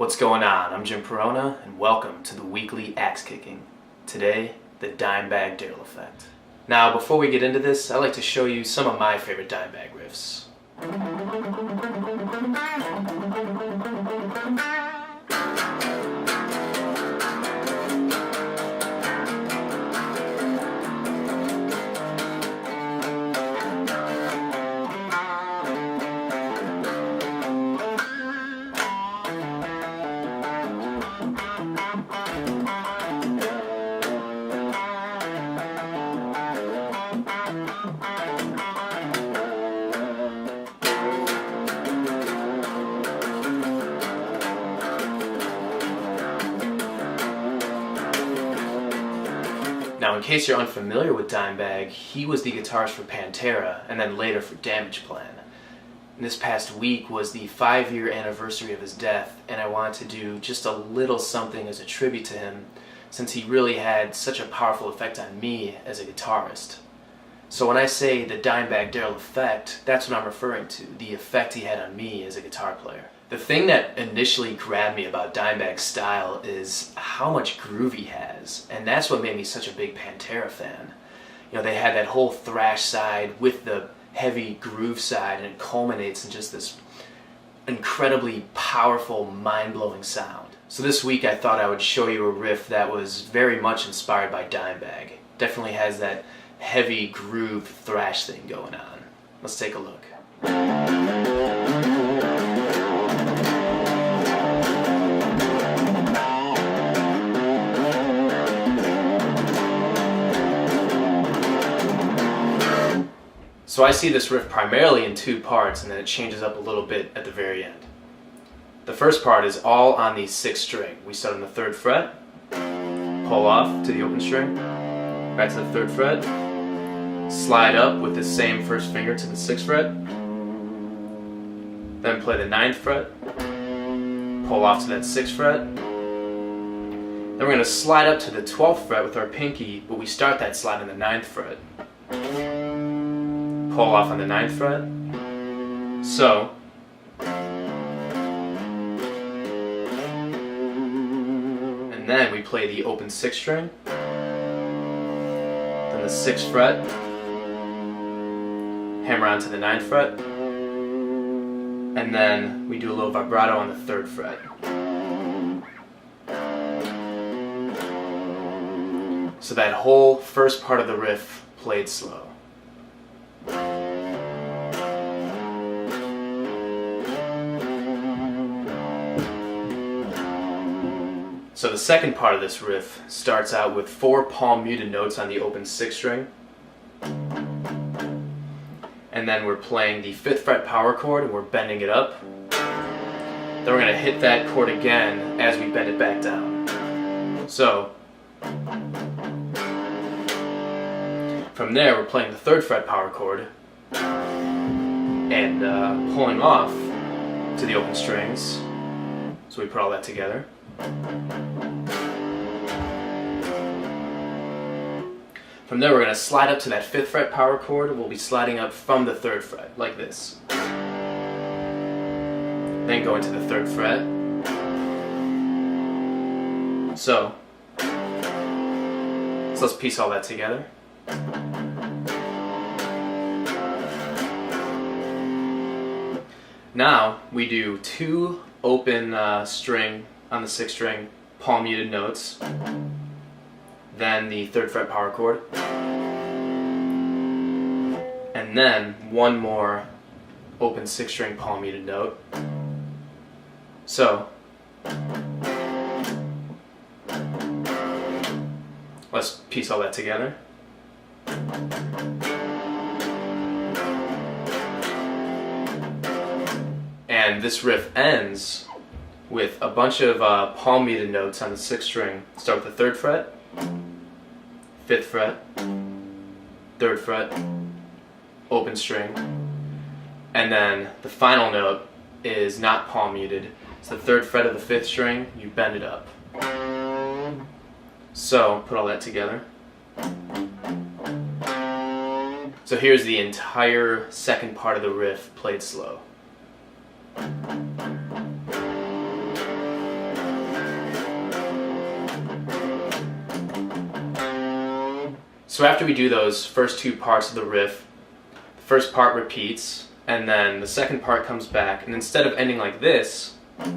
What's going on? I'm Jim Perona, and welcome to the weekly axe kicking. Today, the Dimebag Darrell effect. Now, before we get into this, I'd like to show you some of my favorite Dimebag riffs. Now, in case you're unfamiliar with Dimebag, he was the guitarist for Pantera and then later for Damageplan. And this past week was the 5-year anniversary of his death, and I wanted to do just a little something as a tribute to him since he really had such a powerful effect on me as a guitarist. So when I say the Dimebag Darrell effect, that's what I'm referring to, the effect he had on me as a guitar player. The thing that initially grabbed me about Dimebag's style is how much groove he has, and that's what made me such a big Pantera fan. You know, they had that whole thrash side with the heavy groove side, and it culminates in just this incredibly powerful, mind-blowing sound. So this week I thought I would show you a riff that was very much inspired by Dimebag. Definitely has that heavy groove thrash thing going on. Let's take a look. So I see this riff primarily in 2 parts, and then it changes up a little bit at the very end. The first part is all on the 6th string. We start on the 3rd fret, pull off to the open string, back to the 3rd fret, slide up with the same first finger to the 6th fret, then play the 9th fret, pull off to that 6th fret, then we're going to slide up to the 12th fret with our pinky, but we start that slide on the 9th fret. Pull off on the 9th fret, so, and then we play the open 6th string, then the 6th fret, hammer on to the 9th fret, and then we do a little vibrato on the 3rd fret. So that whole first part of the riff played slow. So the second part of this riff starts out with 4 palm muted notes on the open 6th string, and then we're playing the 5th fret power chord and we're bending it up. Then we're going to hit that chord again as we bend it back down. So from there we're playing the 3rd fret power chord and pulling off to the open strings. So we put all that together. From there we're going to slide up to that 5th fret power chord. We'll be sliding up from the 3rd fret, like this. Then go into the 3rd fret. So let's piece all that together. Now we do 2 open string on the 6th string, palm muted notes, then the 3rd fret power chord, and then 1 more open 6th string palm muted note. So let's piece all that together. And this riff ends with a bunch of palm muted notes on the 6th string. Start with the 3rd fret, 5th fret, 3rd fret, open string, and then the final note is not palm muted. It's the 3rd fret of the 5th string, you bend it up. So put all that together. So here's the entire second part of the riff played slow. So after we do those first two parts of the riff, the first part repeats, and then the second part comes back, and instead of ending like this, the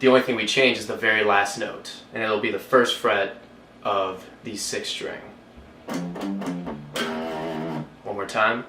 only thing we change is the very last note, and it'll be the first fret of the 6th string. One more time.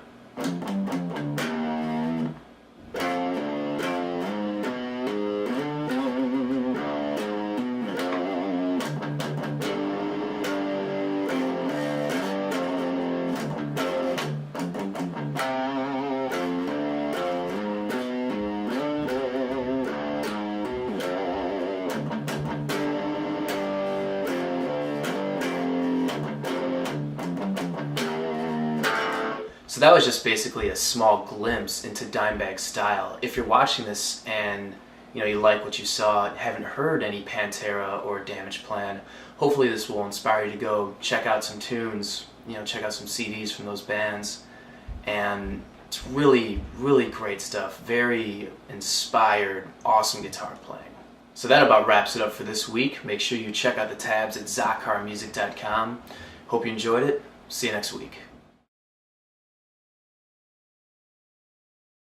So that was just basically a small glimpse into Dimebag's style. If you're watching this and you like what you saw, haven't heard any Pantera or Damage Plan, hopefully this will inspire you to go check out some tunes, check out some CDs from those bands. And it's really, really great stuff. Very inspired, awesome guitar playing. So that about wraps it up for this week. Make sure you check out the tabs at zacharmusic.com. Hope you enjoyed it. See you next week.